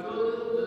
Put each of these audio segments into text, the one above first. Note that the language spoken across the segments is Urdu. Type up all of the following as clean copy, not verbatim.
14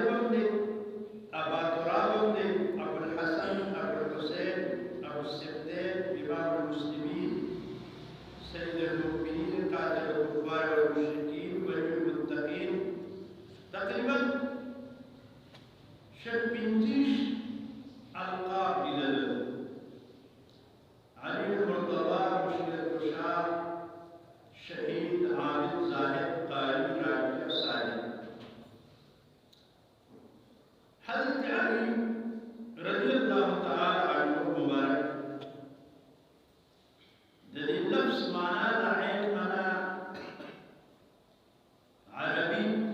طالب دے ابا تراب دے ابو الحسن ابو الحسین ابو السبتین امام المسلمین سید المؤمنین قاتل الكفار والمشرکین ولی المتقین تقریبا شبنتيش القاب إلى علي المرتضى مشكلة الشام شهيد عابد زاهد قاري راجع صالح حضرت علي رضي الله تعالى عنه مبارك دليل نفس معناه عين معناه عربي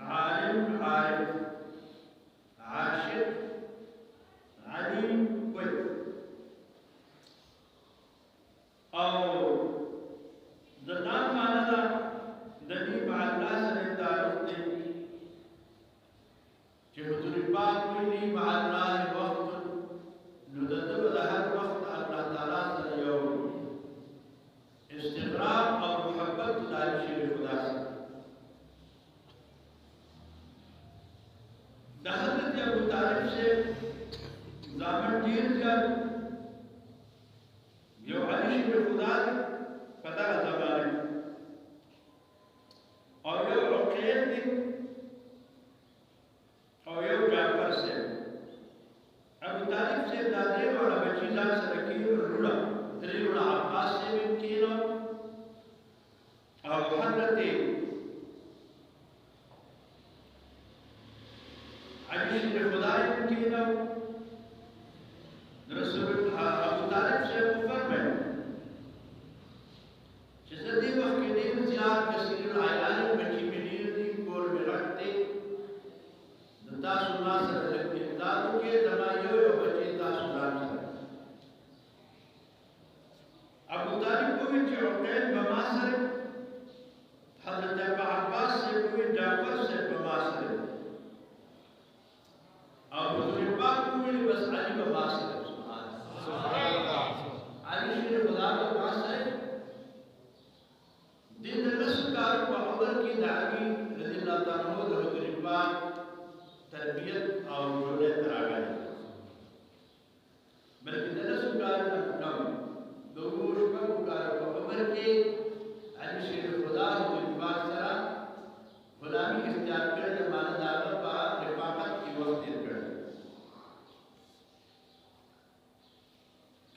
عالم عارف عاشق عليم كويس او دغام معناه دني مع الناس التعارف دي جهد الباب كلي مع الله وقت نددب لها وقت الله تعالى اليوم استغراب او محبت لا شيء خدا حضرت ابو طالب سے زامن دیر زیاد یو علی شبر خدا پدا زمانے اور یو عقیل دی اور یو جعفر سے ابو طالب سے دادے والا بچی زان سرکی رولا تری رولا عباس سے بھی کینا اور حضرت علی شبر خدا کینا رسول ابو طالب سے فرمائے جسدی وقت کے دن زیاد کثیر العیال بچی میں دیر دی کول میں رکھتے دتا سنا سر لگتے دادو کے دمائیو یا بچی تا سنا سر ابو طالب کو بھی عقیل بماسر حضرت ابو عباس سے کوئی جعفر سے بماسر ابو ذر پاک کو بھی بس علی بماسر علی شیر خدا کا پاس ہے دین رسکار و عمر کی دعوی رضی اللہ تعالیٰ عنہ حضور پاک تربیت اور جوڑے تراغا ہے بلکہ رسکار نم دوگوش کا مکار و عمر کے علی شیر خدا حضور پاک سرا غلامی اختیار کرنے مانا دعوی پاک رفاقت کی وقت دیر کرنے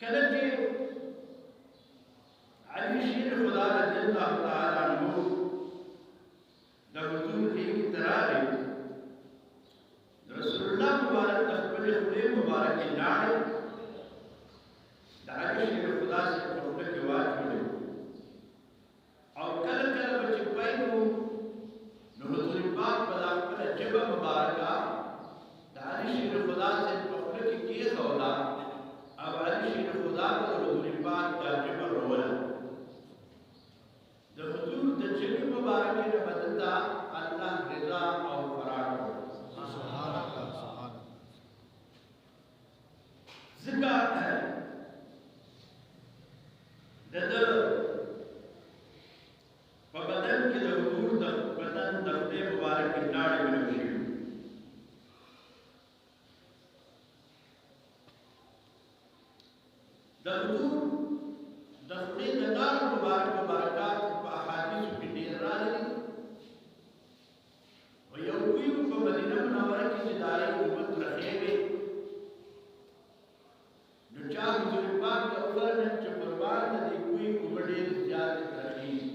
كلمة علي شير خدا رضي الله تعالى عنه دغدون في تراري رسول الله مبارك تقبل خلي مبارك النار علي شير خدا سے قبل کے واجب اور کل بچپائنو حضور پاک بلا پر جب مبارکہ علي شير خدا سے قبل کی خولا اب علی شیر خدا کو حضور پاک کا جبر رولا د حضور د جبر مبارک نے بدلتا اللہ رضا اور فرار سبحان اللہ سبحان ذکر ہے ددر بدن کے حضور د بدن د مبارک کی ناڑی میں شیر دغدور دخلی دنار مبارک مبارکات و احادیث کی دیرانی و یوکیو کو مدینہ منورہ کی جدائی امت رخیبے جو چاہ حضور پاک کا افرن چپربان ندی کوئی امدیر زیادت رخیب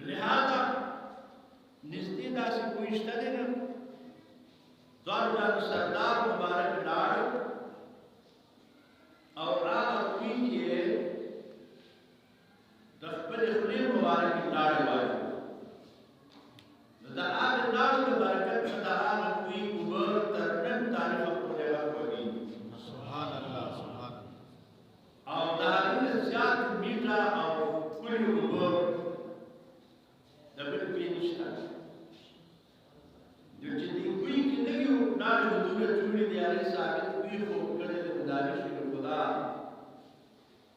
لہذا نزدی دا سے کوئی اشتدے نا دور جان سردار مبارک لاڑ اور آغا کوئی کیے دخبر خلیل مبارک لاڑ واجب دا آغا لاڑ مبارکت دا آغا کوئی عمر ترنم تعریف اپنے حق ہوگی سبحان اللہ سبحان اور دا آغا زیاد میٹا اور کلی عمر دبل پینشتا جو جدی کوئی کی نہیں لاڑ حضور چوڑی دیاری ثابت کوئی خوب کرے داری شکر خدا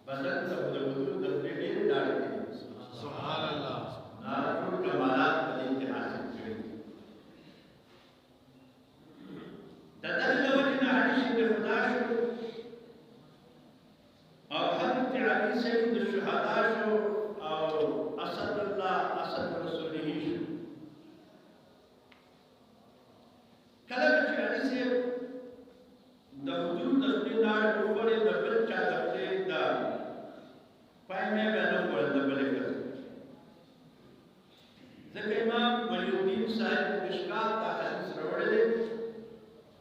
بدن سب حضور دفنے لئے لاڑ کے سبحان اللہ نارفر کمالات پر انتحاصل سيد الشهداء شو أو أسد الله أسد رسوله شو كلام چې علي صاحب د حضور د خپل نار وګړي د بل چا د خپل د پایمه باندې ورته د بل کړ ځکه امام ولی الدین صاحب مشکات د حدیث راوړل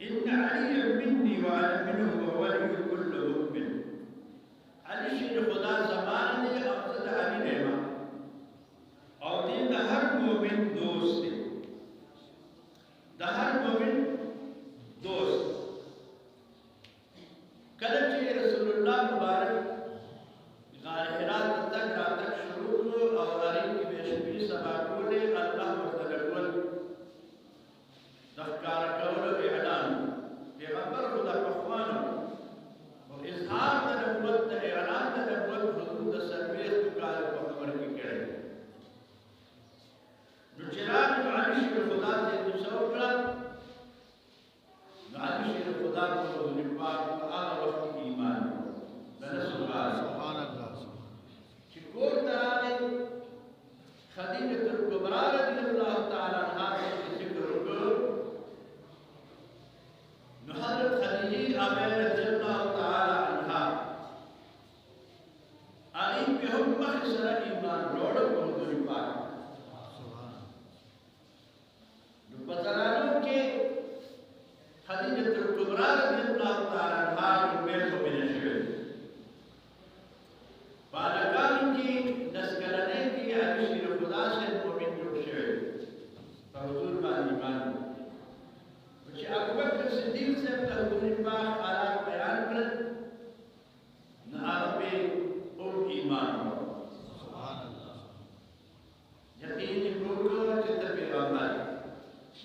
ان علي مني وانا منه وولي كل مؤمن علي شي خدا زمان دی او د علي نعمت او دې د هر مؤمن دوست دی د هر مؤمن دوست کله چې رسول الله مبارک غار حرا تک راتک شروع کړو او هغه کې به شپې سبا کولې الله ورته ډول د ښکار کولو اعلان پیغمبر خدا په خوانو او اظهار د نبوت د اعلان د نبوت حضور د سرویس کال په خبر کې کړی نو چراغ علي شي خدا ته د څو کړه علي شي خدا په حضور پاک په هغه وخت کې ایمان سبحان الله چې کور تراله خدیجه الکبرى رضی الله تعالی عنها چې ذکر وکړو نو حضرت خدیجه رضی الله تعالی عنها هغه په هم مخسره ایمان وروړ په حضور پاک نو پترانو کې خدیجه الکبرى رضی الله تعالی عنها په مؤمنه شوه بالکان کی دسکرنے کی علی شیر خدا سے مومن جوڑ شوه په حضور باندې ایمان چې ابوبکر صدیق سے د حضور پاک حالات بیان کړل نه هغه او ایمان سبحان الله یقین وکړو چې ته پیغمبر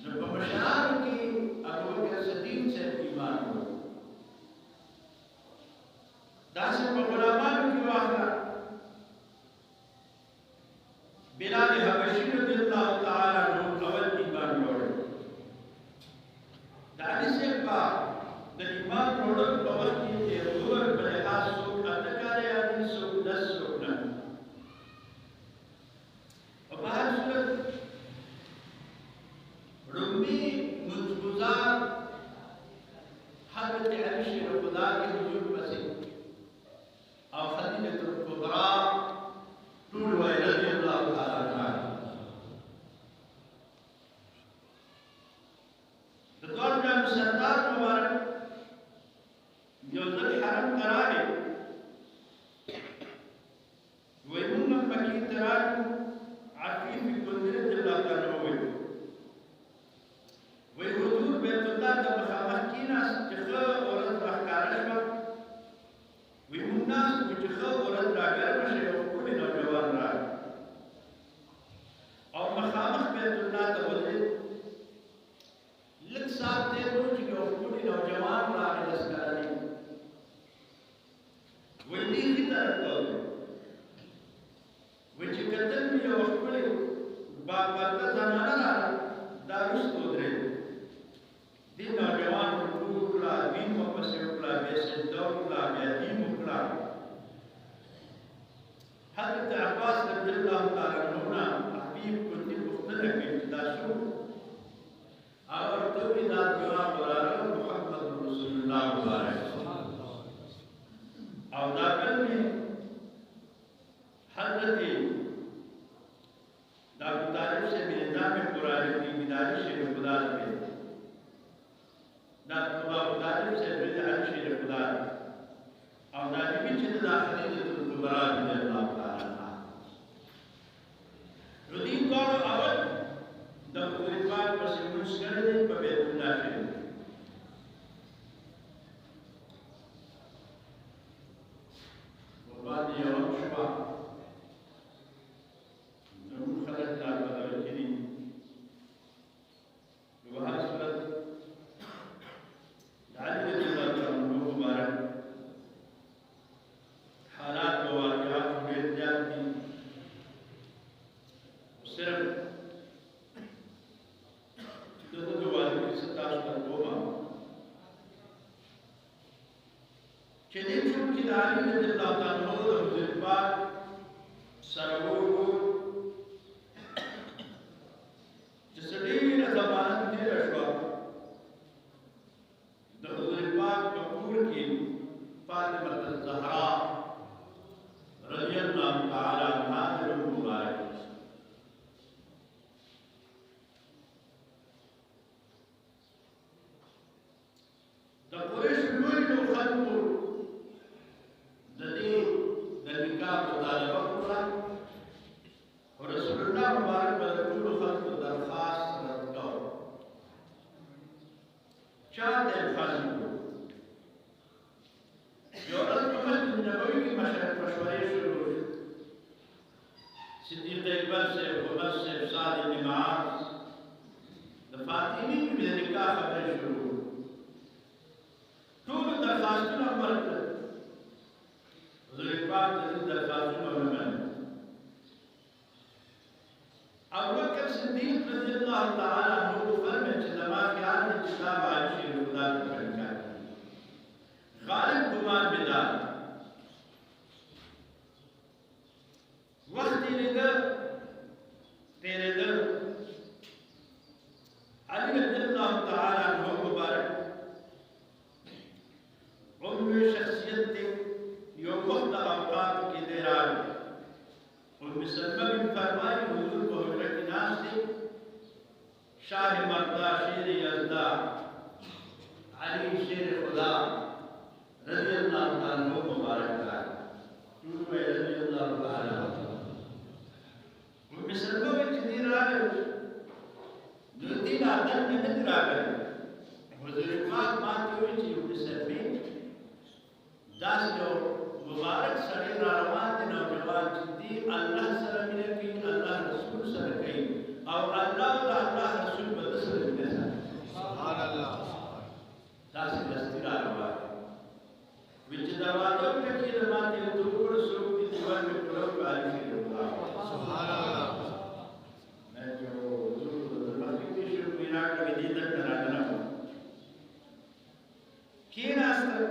نو په مشرانو کې ابوبکر صدیق سے ایمان داسې په غلامانو کې واخله بلال حبشي رضی الله تعالی عنہ اول ایمان وروړ د علي صاحب د ایمان وروړ په وخت کې د حضور په لحاظ څوک اتکارې اړین څوک دس څوک نه په هر صورت رومي منځګزار حضرت علي شیر خدا کے حضور پسې او خدیجه الکبرى ټول وای رضی الله تعالی عنها د دوه جام سردار مبارک یو ځل حرم تراله وای موږ پکې تراله عفیف کندره رضی الله تعالی عنہ وای حضور بیت الله د مخامخ کیناس چې خو اورت راکاره شو وی موږ ناس چې خو اورت راګر شي او کولې نوجوان را او مخامخ بیت الله ته ودرېد لږ سات تېر شو چې یو کولې نوجوان راغی لسکاري وی دې ښه طرف ته وی چې کتل مې یو کولې باپرده زنانه راغله دا وروسته ودرېد دې نوجوان رکوع وکړه دین واپسې وکړه بیا سجده وکړه بیا دین وکړه حضرت عباس رضی الله تعالی عنہ حبیب کندي پوښتنه کوي دا شو او ورته دا دعا قرآن محمد رسول الله مبارک او دا بل حضرت دا ابو طالب سے نظام قرآن کی بیداری شیر خدا میں دا ابو طالب سے علي شیر خدا او دا دې چې د خدیجه الکبرى رضی الله تعالی عنها ردی کور اول د حضور پاک پر سمون سره په بیت الله شریف وبعد یوم شوا نو خلک دا بدل کړي نو هغه صورت علي رضی الله تعالی عنہ مبارک حالات و واقعات ډېر شديد شو كده علي رضي الله تعالى عنه وزربان سرور جسدين زمان دي رشوا زربان كبور کی فاطمة الزهراء رضي الله تعالى عنها المبارك تقويش كل خلق الذي ذلك مطالبة ورسول الله مبارك كل خلق درخواست رد شاهد الخلق يورد محمد النبوي کی مشورے شروع صدیق اکبر سے عمر سے سعد بن معاذ فاطمی کی نکاح خبر شروع طول درخواستنا ورکړه حضور پاک د درخواستونو ومنل ابو بکر صدیق رضی الله تعالی عنہ فرمایي چې زما خیال دی چې دا عائشہ خدا ته ورکړي غالب ګمان بدار وقت تیرے در علی رضی اللہ تعالی عنہ مبارک عمر شخصیت تے یوم وقت اوقات کی دوران ام سلمہ بن فرمائی حضور کو حضرت ناس تے شاہ مردا شیر یزدا علی شیر خدا رضی اللہ تعالی عنہ مبارک رضی اللہ تعالی عنہ سلمہ بن جدیر راگل دردین آدم نے نہیں راگل حضور پاک مانتے ہوئے چی ام سلمی داس جو مبارک سڑی راروان دے نوجوان چیدی اللہ سر ملے کی اللہ رسول سر کئی اور اللہ و اللہ رسول بدسر ملے سبحان اللہ داس دستی راروان وچ دروازوں کے کی رماتے دور سوک کی دیوان میں پرو کاری کی رمضان سبحان اللہ میں جو حضور مخیقی شروع میراک کا دیدن کرانا ہوں کی راستہ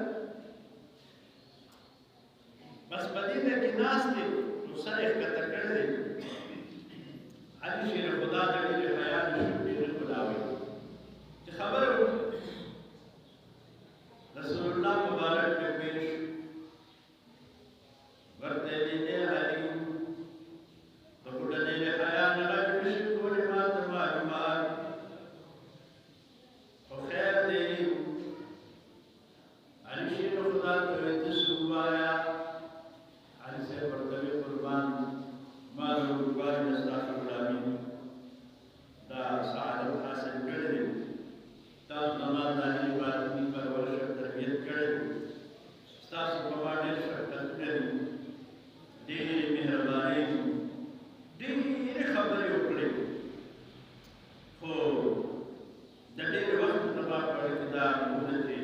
بس بدینے کی ناس تے مصرح کا تکڑ دے علی شیر خدا دلیل حیات شکر خداوی کہ خبر ہو رسول اللہ مبارک کے پیش ورتے لینے علی تو کڑا دیلے حیات نگا جوشک کو لمات معلومات و خیر دے علی شیر خدا تویت سوایا علی سے پرتوی قربان مالو قربان نستاق العالمین دا سعادت حاصل کردے تاز نماز دانی باتنی پر ورشت تربیت کردے ستاس پوانے شرکت کردے دیر مہربانی دیر خبری اکڑے خو دیر وقت نبا پڑھ کدا مہدتے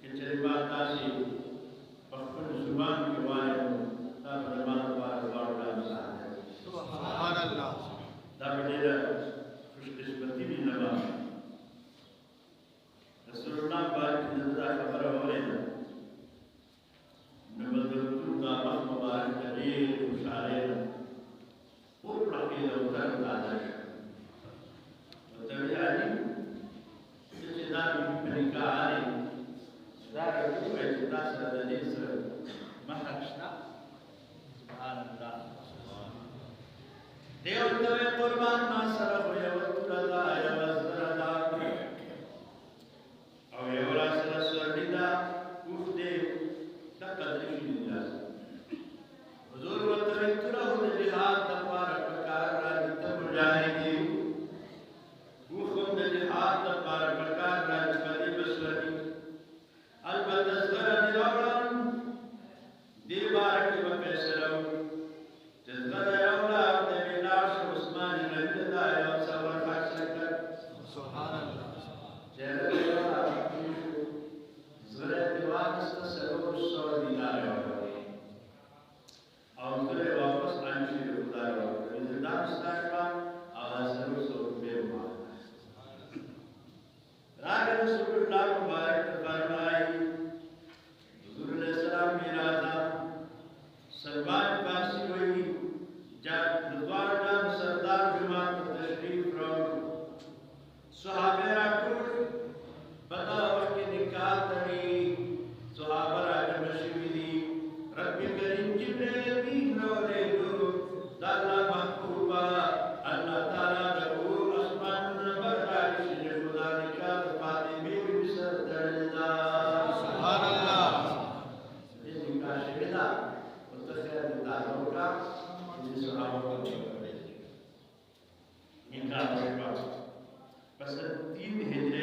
کہ چلی بات آسی پخفن زبان کے والے تاب نماز بار بار مساعد ہے سبحان اللہ دا بڑیرہ خوش قسمتی بھی نبا رسول اللہ بارک نظرہ خبر ہو رہے ہیں نبضرطور دا مخ مبارک دیر خوشارے پور رقید اوتر دادش وطوی علی جسے دا بھی پنکا آرے دا رکو ہے جدا سر دلیل سر محرشنا سبحان اللہ دیوتوی قربان ما سر خویا وطردا یا وزردا او یورا سر سردیدا اوف دے دا قدرشی نجاز حضور وطوی ترہو دے جہاد دپار پکار راجتا مجاہدی اوخم دے جہاد دپار پکار راجتا بسوری البت ازغر دیوڑان دیر بارکی بپیسرو جزغر اولا دے بیناش عثمان رضی اللہ صبر خاک سکر دا شهدا وتخير الدعوة اللي سبحانه وتعالى إنكار مرحبا بس 3 هجرة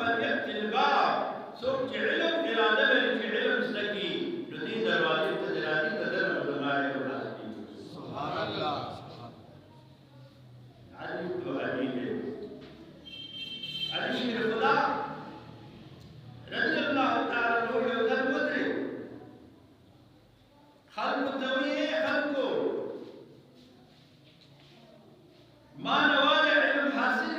فليأتي الباب سوق علم إرادة في علم سلكي جديد دروازة تجاري تدر علماء الناس سبحان الله علي تو علي علي شيخ خدا رضي الله تعالى عنه يقول مدرك خلق الدوية خلقه ما نوال علم حاصل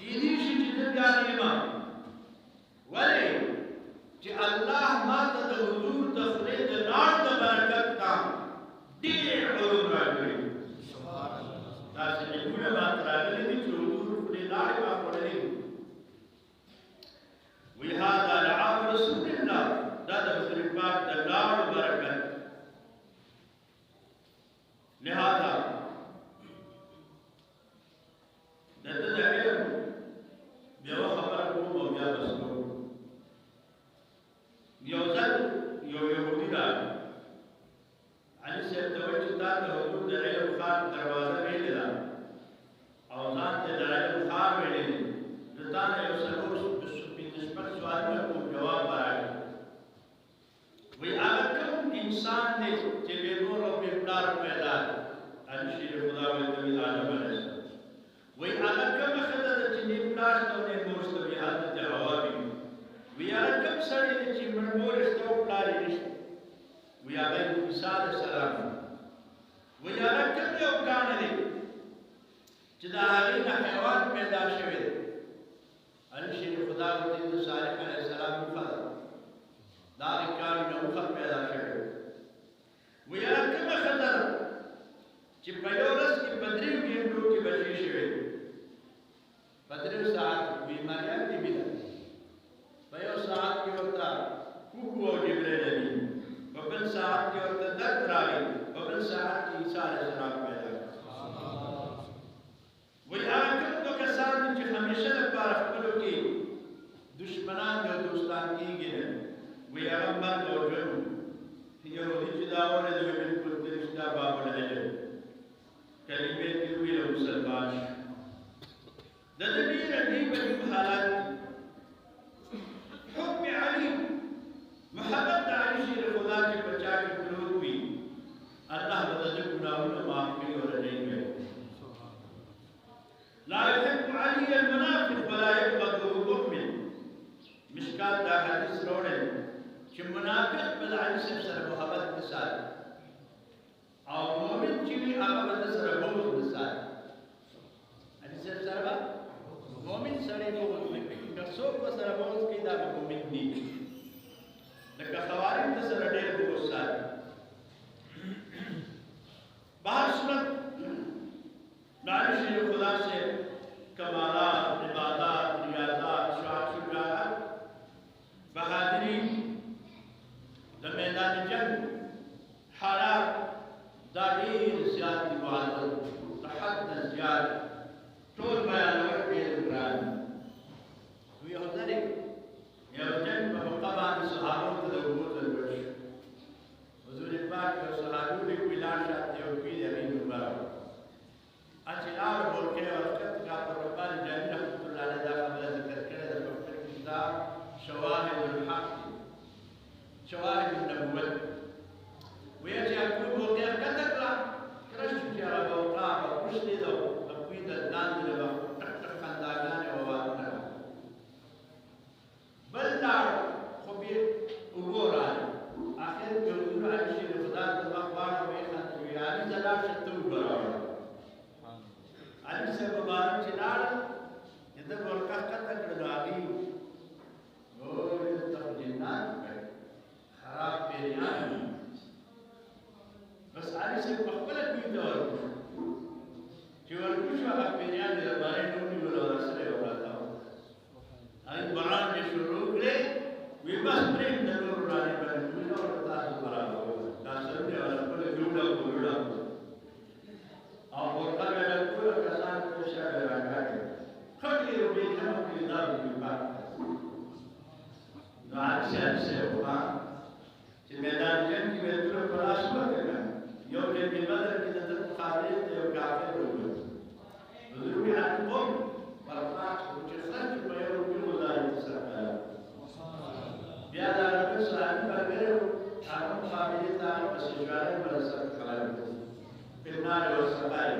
جديش جديد يعني ما ولی چې الله ما ته د حضور د خولې د لاړ د برکت نه ډېر علوم راکړي سبحان الله داسې علمونه ماته راغلي دي چې حضور خولې لاړې ما خوړلې وی هذا لعاب رسول الله دا د حضور پاک د لاړ برکت لہذا د علم بیا خبره کوم او بیا بس يوزن يهودي دا علي سيد توجه دا حضور د علم خان دروازه ویلې دا او ځان ته د علم خان ویلې دتا نه یو سلوش په نسبت سوالونو کو جواب راغی وی هغه کوم انسان دی چې به نور او په پلار پیدا علي شیر خدا وی د آدم علیه السلام وی هغه کوم خدای چې نه پلار ته نه مرسته وی حضرت حوا بی وی هغه کوم سړی چې مرمور استو پلار نشته وی هغه عیسی علیه السلام وی هغه کوم یو کان دی چې دا هغه نه حیوان پیدا شوی علي شیر خدا وی د صالح علیه السلام په دا کان نو خلق پیدا شوی وی هغه کوم خدای چې په یو ورځ کې بدریو ګډو کې بچی شوی بدریو ساعت بیماریان دی بيد په یو ساعت کې ورته کوکو او جبرائیل علی په بل ساعت کې ورته درد راغی په بل ساعت کې عیسی علیه السلام پیدا وی هغه کوم کسان چې همیشه لپاره خپلو کې دشمنان او دوستان کېږي وی هغه مرګ او ژوند یهودي چې دا اورېدل بالکل درشته باب العلم کلمې کې ویل مسلمان د دې عجیب حالات حکم علی محبت علی شیر خدا کے بچا کے قلوب بھی اللہ بدل گناہوں معاف کی اور نہیں ہے لا يحب علي المنافق ولا يبغضه المؤمن مشکات دا حدیث روڑے کہ منافق بل علی سے سر محبت مثال او مؤمن چیوی آباد سر بغض مثال علی سے سر مؤمن سره بغض که څوک سره بغض کوي دا مؤمن دی لکه خوارج سره ډېر بغض ساتي بهر صورت داعش خدا سے کمالات عبادات ریاضات شجاعت بہادری د میدان جنگ حالات دا ډېر زیات معدل تحدث زیات ټول بیان ورکړي ګران وی حضرت یو جنگ په مقابل صحابه ته د وګورل ورش حضور پاک او صحابه د ویلان شاته یو پیډ امین مبارک اچلار ورکه وخت کا پر ربان جابر رحمت الله علیه دا خبره ذکر کړه د کتاب شواهد الحق شواهد النبوت ویجه یعقوب ورکه کتکلا کرش چې هغه وقا او پښتې دو د لاندې له ټک خنداګانې او وادونه بل لار خو به وګوره اخر کې حضور علی شیر خدا د مخبار وې خندوي علي زلا شته وګوره علي صاحب مبارک چې لاړ دې ورکه کته کړل علي او ته جنات خراب پیریان بس علي سے خپل کوي دا چې ورکو شو هغه پیریان د باندې نومي ولا سره وراته هغه باران چې شروع کړي وی بس پرې د نور راځي باندې نو تاسو برابر تاسو دې خپل ګوډه ګوډه او ورته له ټول کسان په شاله راغلي خدای یو به ته په دا وی پات نو اچھا وها چې میدان جنگ کې ټول په لاس ورکړه یو دې په بدر کې د مقابله یو کافر وګړو ضروري حقوق برفات چې خرج په یو کې وزارت سره بیا دا رب صاحب برګرو هغه مقابله ته په سجاده برسر کړل په نار او سپای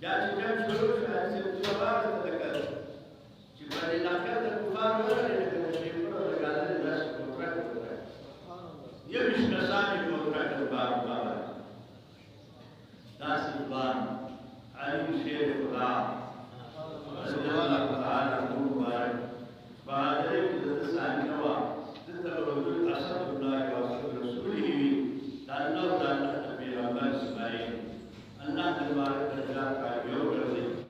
یا چې کوم شروع شو چې څو بار ته کړ چې باندې